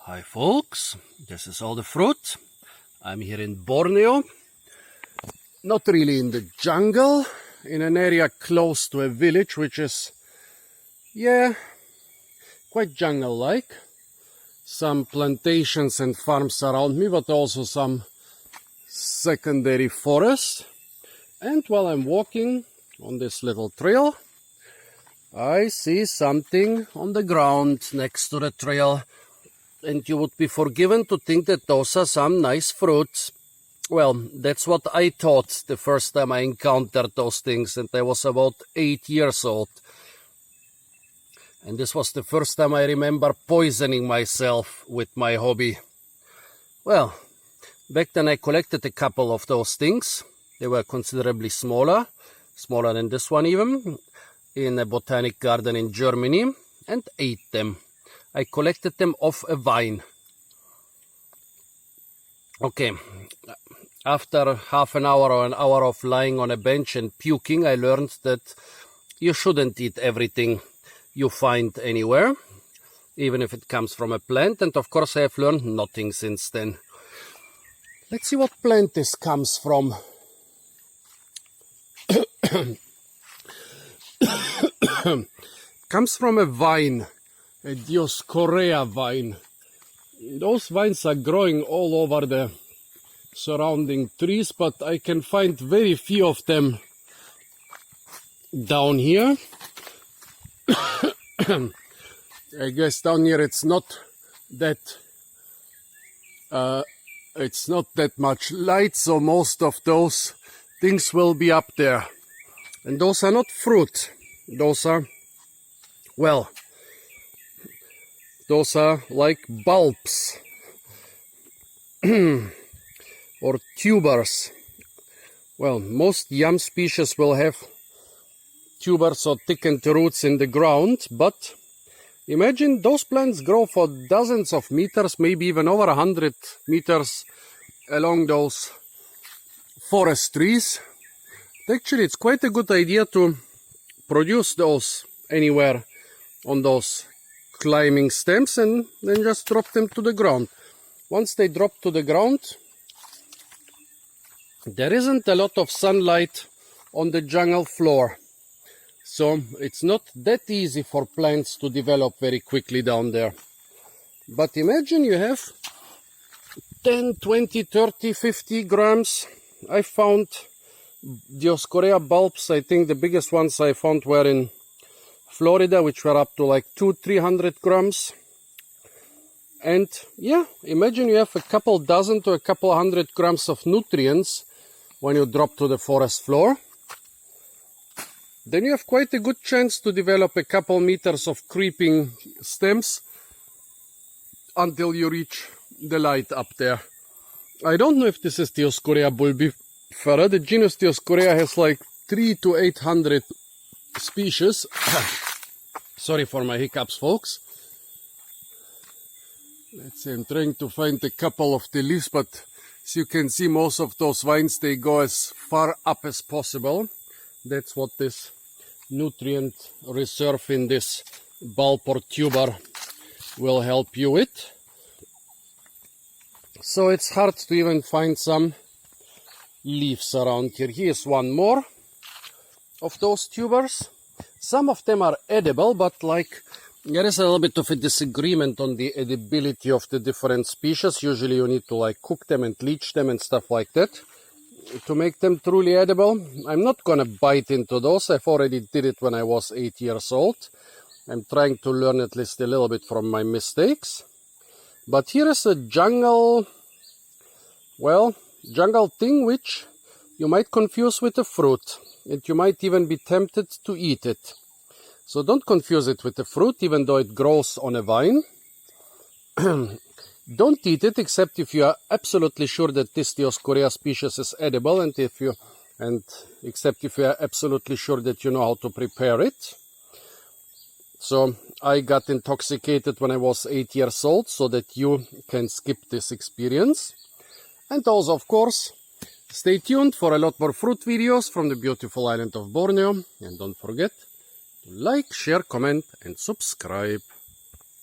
Hi folks, this is all the fruit. I'm here in Borneo, not really in the jungle, in an area close to a village which is, quite jungle-like. Some plantations and farms around me, but also some secondary forest. And while I'm walking on this little trail, I see something on the ground next to the trail. And you would be forgiven to think that those are some nice fruits. Well, that's what I thought the first time I encountered those things, and I was about 8 years old. And this was the first time I remember poisoning myself with my hobby. Well, back then I collected a couple of those things. They were considerably smaller than this one even, in a botanic garden in Germany, and ate them. I collected them off a vine. Okay, after half an hour or an hour of lying on a bench and puking, I learned that you shouldn't eat everything you find anywhere, even if it comes from a plant. And of course I have learned nothing since then. Let's see what plant this comes from. Comes from a vine. A Dioscorea vine. Those vines are growing all over the surrounding trees, but I can find very few of them down here. I guess down here it's not that much light, so most of those things will be up there. And those are not fruit. Those are, well, those are like bulbs or tubers. Well, most yam species will have tubers or thickened roots in the ground, but imagine those plants grow for dozens of meters, maybe even over 100 meters along those forest trees. Actually, it's quite a good idea to produce those anywhere on those climbing stems and then just drop them to the ground. Once they drop to the ground, there isn't a lot of sunlight on the jungle floor. So it's not that easy for plants to develop very quickly down there. But imagine you have 10, 20, 30, 50 grams. I found Dioscorea bulbs. I think the biggest ones I found were in Florida, which were up to like 200-300 grams. And yeah, imagine you have a couple dozen to a couple hundred grams of nutrients when you drop to the forest floor. Then you have quite a good chance to develop a couple meters of creeping stems until you reach the light up there. I don't know if this is Dioscorea bulbifera. The genus Dioscorea has like 300 to 800 species. Sorry for my hiccups, folks. Let's see, I'm trying to find a couple of the leaves, but as you can see, most of those vines, they go as far up as possible. That's what this nutrient reserve in this bulb or tuber will help you with. So it's hard to even find some leaves around here. Here's one more of those tubers. Some of them are edible, but like there is a little bit of a disagreement on the edibility of the different species. Usually you need to like cook them and bleach them and stuff like that to make them truly edible. I'm not gonna bite into those. I've already did it when I was 8 years old. I'm trying to learn at least a little bit from my mistakes. But here is a jungle thing which you might confuse with a fruit. And you might even be tempted to eat it. So don't confuse it with a fruit, even though it grows on a vine. Don't eat it except if you are absolutely sure that this Dioscorea species is edible, and except if you are absolutely sure that you know how to prepare it. So I got intoxicated when I was 8 years old, so that you can skip this experience. And also, of course, stay tuned for a lot more fruit videos from the beautiful island of Borneo. And don't forget to like, share, comment and subscribe.